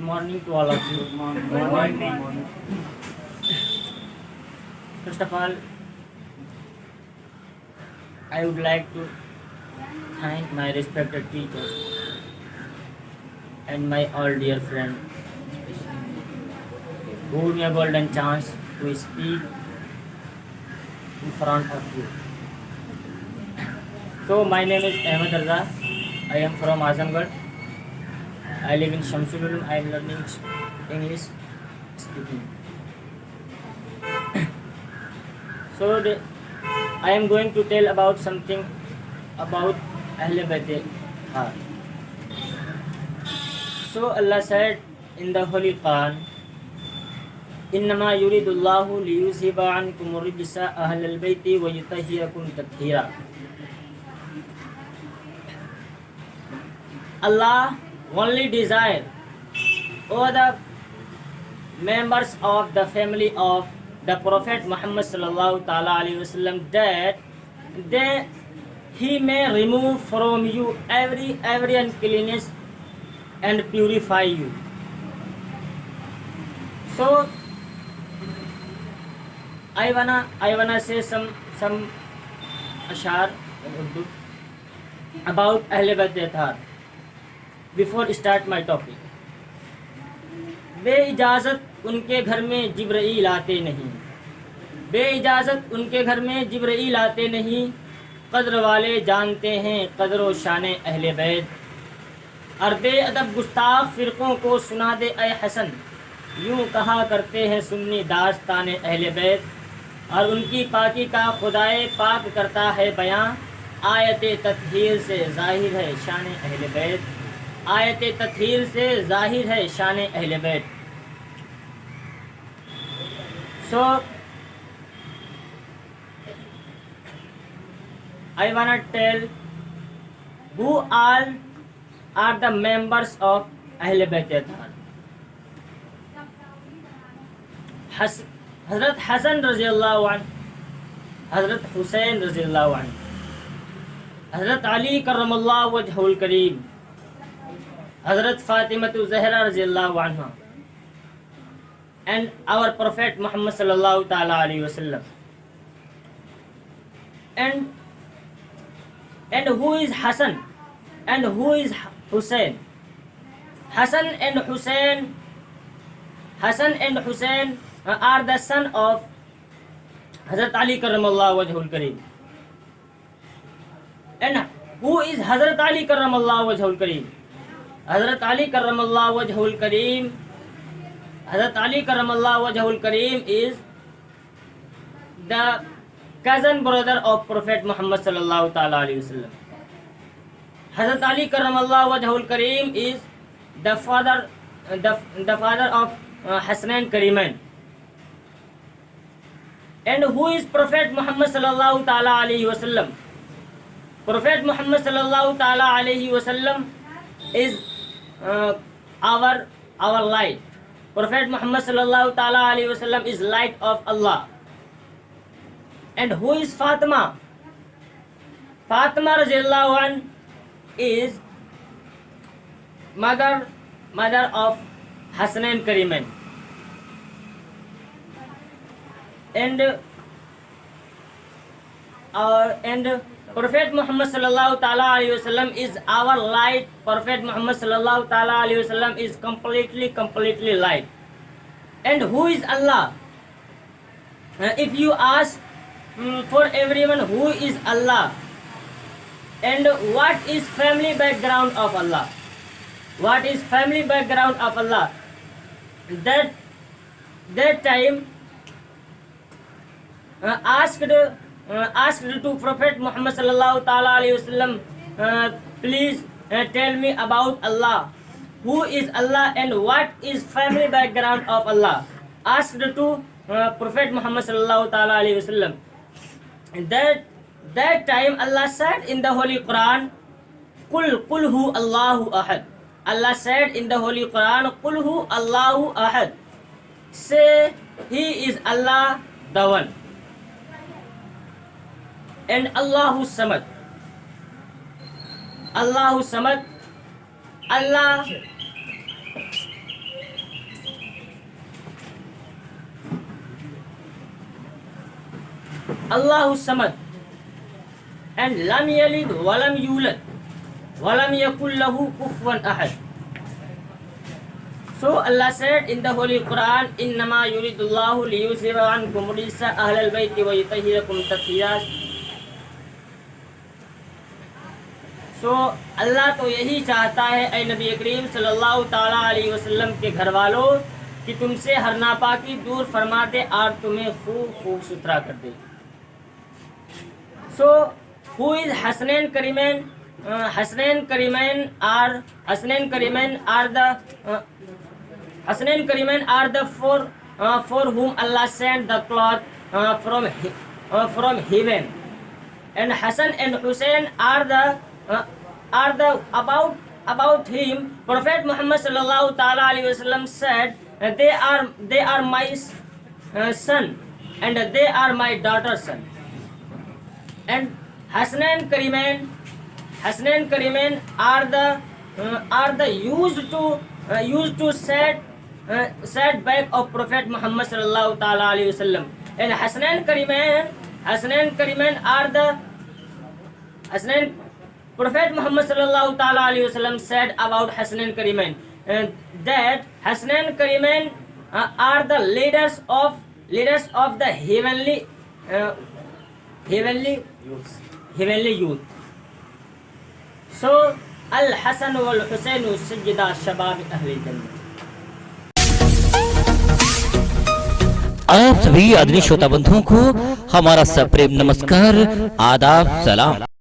morning to all of you. Good morning. First of all, I would like to thank my respected teachers and my all dear friend who gave me a golden chance to speak in front of you. So my name is Ahmed Raza. I am from Azamgarh. I live in Shamsul. I am learning English speaking. So I am going to tell about something about AHLE-BAIT. So Allah said in the Holy Quran, إنما يريد الله ليذهب عنكم الرجس أهل البيت ويطهركم تطهيرا. Allah only desire all the members of the family of the Prophet Muhammad sallallahu ta'ala alaihi wasallam that he may remove from you every uncleanness and purify you. So I wanna say some ashar in Urdu about AHLE-BAIT before start my topic. बेइजाज़त उनके घर में जिब्राईल आते नहीं, बेइजाज़त उनके घर में जिब्राईल आते नहीं, कद्र वाले जानते हैं कद्र शान अहले बैत। और बेअदब गुस्ताख फ़िरक़ों को सुना दे ए हसन, यूँ कहा करते हैं सुन्नी दास्तान अहले बैत। और उनकी पाकी का खुदाए पाक करता है बयां, आयत तत्हीर से ज़ाहिर है शान अहले बैत, आयत तत्हीर से ज़ाहिर है शान अहले बैत। So I wanna tell who all are the members of AHLE-BAIT. हज़रत हसन रज़ी अल्लाह अन्हु, हज़रत हुसैन रज़ी अल्लाह अन्हु, हज़रत अली करमल्लाहु वजहुल करीम, हज़रत फ़ातिमतु ज़हरा रज़ी अल्लाह अन्हा, and our Prophet Muhammad sallallahu ta'ala alaihi wasallam. And who is Hassan and who is Hussein? Hassan and Hussein are the son of Hazrat Ali karramallahu wajhul kareem. And who is Hazrat Ali karramallahu wajhul kareem? Hazrat Ali karramallahu wajhul kareem, Hazrat Ali karramallahu wajhul kareem is the cousin brother of Prophet Muhammad sallallahu ta'ala alaihi wasallam. Hazrat Ali karramallahu wajhul kareem is the father of Hasnain Karimain. And who is Prophet Muhammad sallallahu ta'ala alaihi wasallam? Prophet Muhammad sallallahu ta'ala alaihi wasallam is our light. Prophet Muhammad sallallahu ta'ala alaihi wasallam is light of Allah. And who is Fatima? Fatima radiallahu anha is mother of Hasnain Karimain. And Prophet Muhammad sallallahu ta'ala alaihi wasallam is our light. Prophet Muhammad sallallahu ta'ala alaihi wasallam is completely light. And who is Allah? If you ask for everyone who is Allah and what is family background of Allah, what is family background of Allah, that time asked to Prophet Muhammad sallallahu ta'ala alaihi wasallam, please tell me about Allah. Who is Allah and what is family background of Allah? Asked to Prophet Muhammad sallallahu ta'ala alaihi wasallam. That time Allah said in the Holy Quran, Qul hu Allahu ahad. Allah said in the Holy Quran, Qul hu Allahu ahad. Say, He is Allah, the One. And Allahu Samad. Allahu Samad. Allah Allahu Samad, and lam yalid walam yulad walam yakul lahu kufuwan ahad. So Allah said in the Holy Quran, innama yuridullahu liyuzhiba ankum rijsa ahlal-bayt wa yutahhirakum tatheera. So अल्लाह तो यही चाहता है ऐ नबी करीम सल्लल्लाहु ताला अलैहि वसल्लम के घर वालों कि तुमसे हर नापाकी दूर फरमा दे और तुम्हें खूब सुथरा कर दे. So who is Hasnain Karimain? Hasnain Karimain are the for whom Allah sent the cloth from heaven, and Hassan and Hussein are the about him. Prophet Muhammad sallallahu ta'ala alaihi wasallam said, they are my son and they are my daughter's son. And Hasnain Karimain are the used to set back of Prophet Muhammad sallallahu ta'ala alaihi wasallam. And Hasnain Karimain are the Prophet Muhammad sallallahu ta'ala alaihi wasallam said about Hasnain Karimain that Hasnain Karimain are the leaders of the heavenly youth. So Al-Hasan wal-Husayn sayyida shabab ahl-jannah. आप सभी आदरणीय श्रोता बंधुओं को हमारा सप्रेम नमस्कार, आदाब, सलाम।